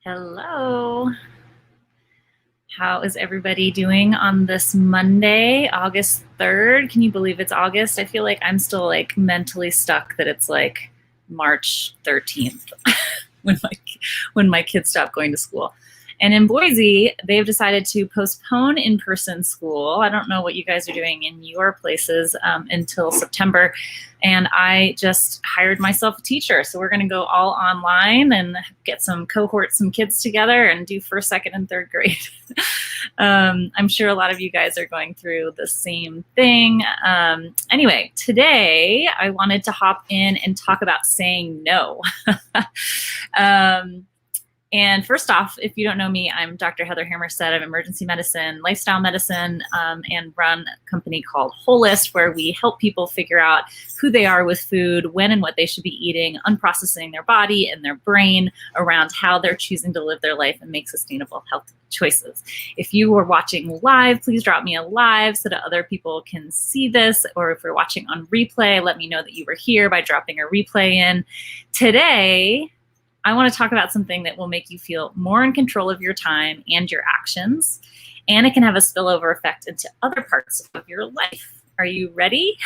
Hello. How is everybody doing on this Monday, August 3rd? Can you believe it's August? I feel like I'm still like mentally stuck that it's like March 13th when my kids stop going to school. And in Boise, they've decided to postpone in-person school. I don't know what you guys are doing in your places until September. And I just hired myself a teacher. So we're going to go all online and get some cohorts, some kids together and do first, second, and third grade. I'm sure a lot of you guys are going through the same thing. Anyway, today I wanted to hop in and talk about saying no. And first off, if you don't know me, I'm Dr. Heather Hammerstead of emergency medicine, lifestyle medicine, and run a company called Holist, where we help people figure out who they are with food, when and what they should be eating, unprocessing their body and their brain around how they're choosing to live their life and make sustainable health choices. If you are watching live, please drop me a live so that other people can see this. Or if you're watching on replay, let me know that you were here by dropping a replay in. Today, I want to talk about something that will make you feel more in control of your time and your actions, and it can have a spillover effect into other parts of your life. Are you ready?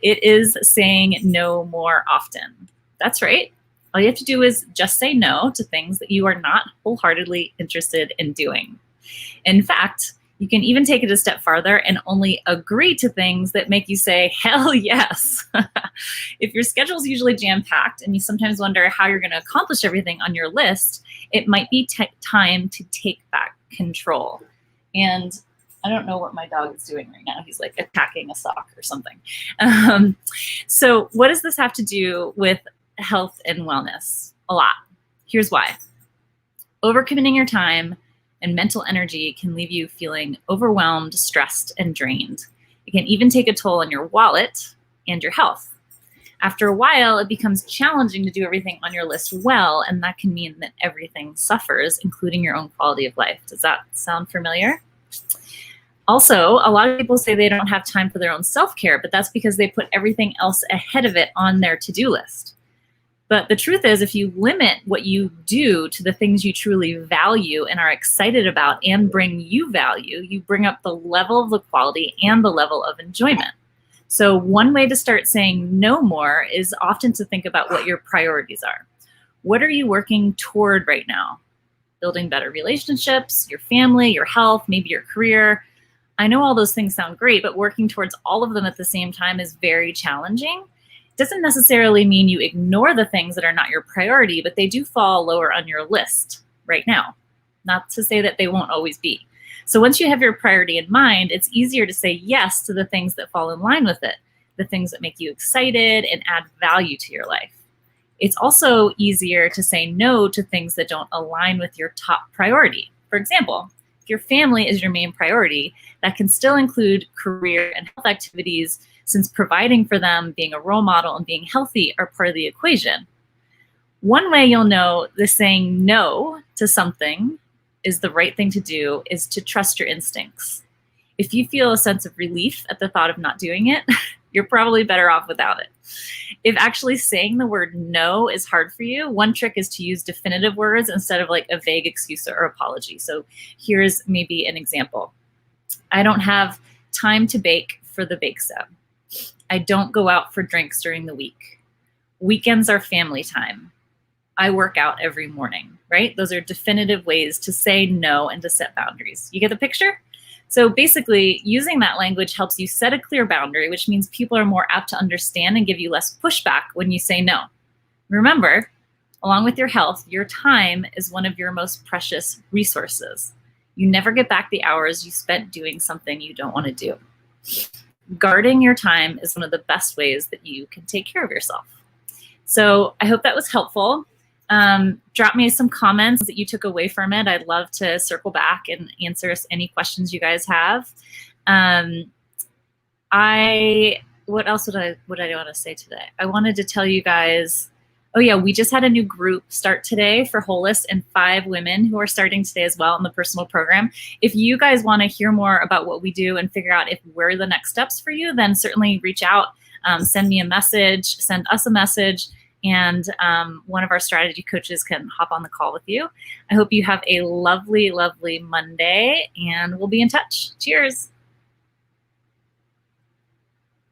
It is saying no more often. That's right. All you have to do is just say no to things that you are not wholeheartedly interested in doing. In fact, you can even take it a step farther and only agree to things that make you say, hell yes. If your schedule is usually jam-packed and you sometimes wonder how you're going to accomplish everything on your list, it might be time to take back control. And I don't know what my dog is doing right now. He's like attacking a sock or something. So what does this have to do with health and wellness? A lot. Here's why. Overcommitting your time and mental energy can leave you feeling overwhelmed, stressed, and drained. It can even take a toll on your wallet and your health. After a while, it becomes challenging to do everything on your list well, and that can mean that everything suffers, including your own quality of life. Does that sound familiar? Also, a lot of people say they don't have time for their own self-care, but that's because they put everything else ahead of it on their to-do list. But the truth is, if you limit what you do to the things you truly value and are excited about and bring you value, you bring up the level of the quality and the level of enjoyment. So one way to start saying no more is often to think about what your priorities are. What are you working toward right now? Building better relationships, your family, your health, maybe your career. I know all those things sound great, but working towards all of them at the same time is very challenging. Doesn't necessarily mean you ignore the things that are not your priority, but they do fall lower on your list right now. Not to say that they won't always be. So once you have your priority in mind, it's easier to say yes to the things that fall in line with it, the things that make you excited and add value to your life. It's also easier to say no to things that don't align with your top priority. For example, if your family is your main priority, that can still include career and health activities, since providing for them, being a role model, and being healthy are part of the equation. One way you'll know that saying no to something is the right thing to do is to trust your instincts. If you feel a sense of relief at the thought of not doing it, you're probably better off without it. If actually saying the word no is hard for you, one trick is to use definitive words instead of like a vague excuse or apology. So here's maybe an example. I don't have time to bake for the bake sale. I don't go out for drinks during the week. Weekends are family time. I work out every morning, right? Those are definitive ways to say no and to set boundaries. You get the picture? So basically, using that language helps you set a clear boundary, which means people are more apt to understand and give you less pushback when you say no. Remember, along with your health, your time is one of your most precious resources. You never get back the hours you spent doing something you don't want to do. Guarding your time is one of the best ways that you can take care of yourself. So I hope that was helpful. Drop me some comments that you took away from it. I'd love to circle back and answer any questions you guys have. What else would I want to say today? I wanted to tell you guys, oh yeah, we just had a new group start today for Holist, and 5 women who are starting today as well in the personal program. If you guys want to hear more about what we do and figure out if we're the next steps for you, then certainly reach out, send me a message, send us a message, and one of our strategy coaches can hop on the call with you. I hope you have a lovely, lovely Monday, and we'll be in touch. Cheers.